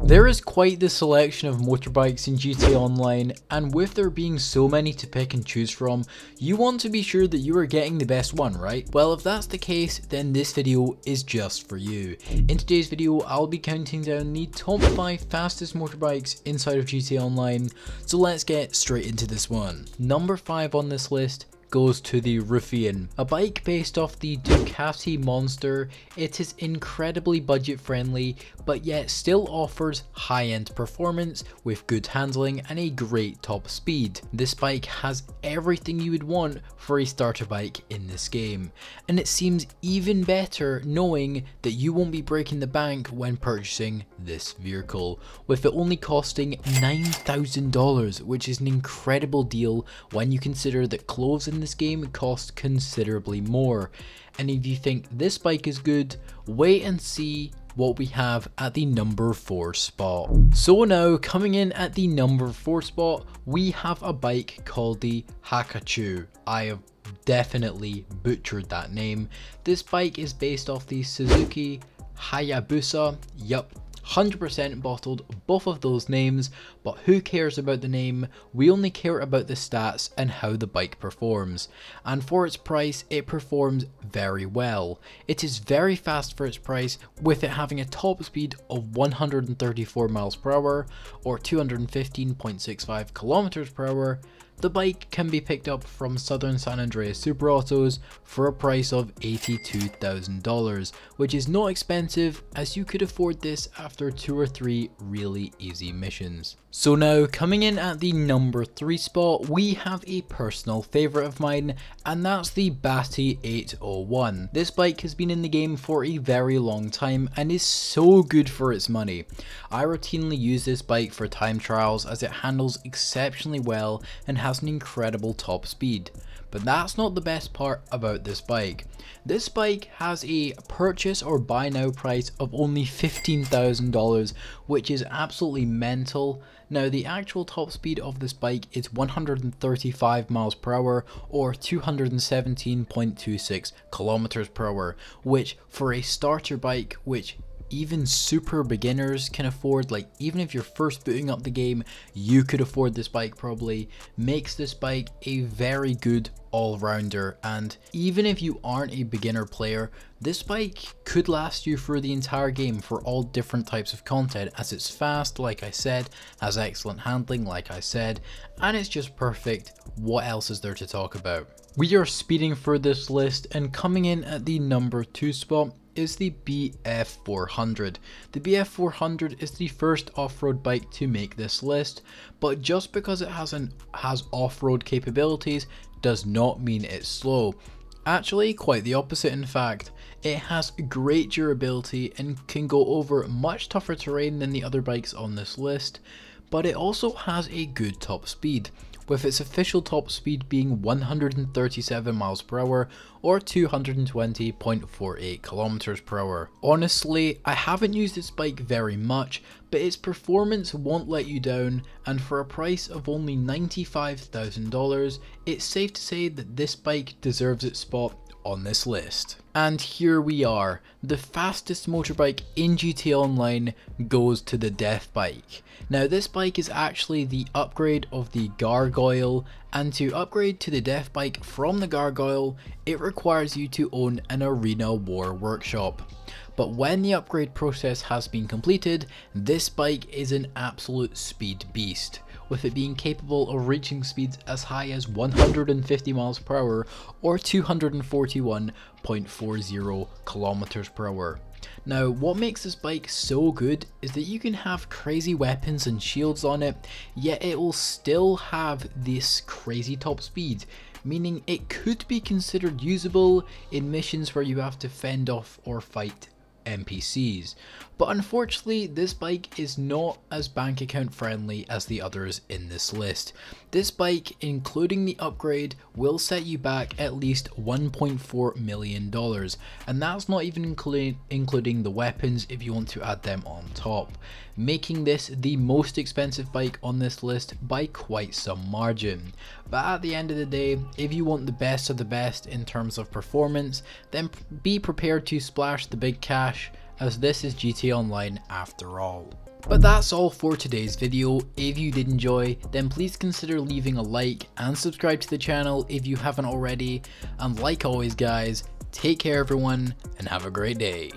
There is quite the selection of motorbikes in GTA Online, and with there being so many to pick and choose from, you want to be sure that you are getting the best one, right? Well, if that's the case, then this video is just for you. In today's video, I'll be counting down the top 5 fastest motorbikes inside of GTA Online, so let's get straight into this one. Number 5 on this list goes to the Ruffian, a bike based off the Ducati Monster. It is incredibly budget friendly, but yet still offers high-end performance with good handling and a great top speed. This bike has everything you would want for a starter bike in this game, and it seems even better knowing that you won't be breaking the bank when purchasing this vehicle, with it only costing $9,000, which is an incredible deal when you consider that clothes in this game cost considerably more. And if you think this bike is good, wait and see what we have at the number 4 spot. So now, coming in at the number 4 spot, we have a bike called the hakuchou. I have definitely butchered that name. This bike is based off the Suzuki Hayabusa. Yup, 100% bottled both of those names, but who cares about the name? We only care about the stats and how the bike performs. And for its price, it performs very well. It is very fast for its price, with it having a top speed of 134 miles per hour or 215.65 kilometers per hour. The bike can be picked up from Southern San Andreas Super Autos for a price of $82,000, which is not expensive, as you could afford this after 2 or 3 really easy missions. So now, coming in at the number 3 spot, we have a personal favourite of mine, and that's the Batty 801. This bike has been in the game for a very long time and is so good for its money. I routinely use this bike for time trials as it handles exceptionally well and has an incredible top speed. But that's not the best part about this bike. This bike has a purchase or buy now price of only $15,000, which is absolutely mental. Now, the actual top speed of this bike is 135 miles per hour or 217.26 kilometers per hour, which for a starter bike, which even super beginners can afford, like even if you're first booting up the game, you could afford this bike probably, makes this bike a very good all-rounder. And even if you aren't a beginner player, this bike could last you through the entire game for all different types of content, as it's fast, like I said, has excellent handling, like I said, and it's just perfect. What else is there to talk about? We are speeding through this list, and coming in at the number 2 spot is the BF400. The BF400 is the first off-road bike to make this list, but just because it has off-road capabilities does not mean it's slow. Actually, quite the opposite in fact. It has great durability and can go over much tougher terrain than the other bikes on this list, but it also has a good top speed, with its official top speed being 137 miles per hour or 220.48 kilometers per hour. Honestly, I haven't used this bike very much, but its performance won't let you down, and for a price of only $95,000, it's safe to say that this bike deserves its spot on this list. And here we are, the fastest motorbike in GTA Online goes to the Death Bike. Now, this bike is actually the upgrade of the Gargoyle, and to upgrade to the Death Bike from the Gargoyle, it requires you to own an Arena War workshop. But when the upgrade process has been completed, this bike is an absolute speed beast, with it being capable of reaching speeds as high as 150 miles per hour or 241.40 kilometers per hour. Now, what makes this bike so good is that you can have crazy weapons and shields on it, yet it will still have this crazy top speed, meaning it could be considered usable in missions where you have to fend off or fight NPCs. But unfortunately, this bike is not as bank account friendly as the others in this list. This bike, including the upgrade, will set you back at least $1.4 million, and that's not even including the weapons if you want to add them on top, making this the most expensive bike on this list by quite some margin. But at the end of the day, if you want the best of the best in terms of performance, then be prepared to splash the big cash, as this is GTA Online after all. But that's all for today's video. If you did enjoy, then please consider leaving a like and subscribe to the channel if you haven't already. And like always guys, take care everyone and have a great day.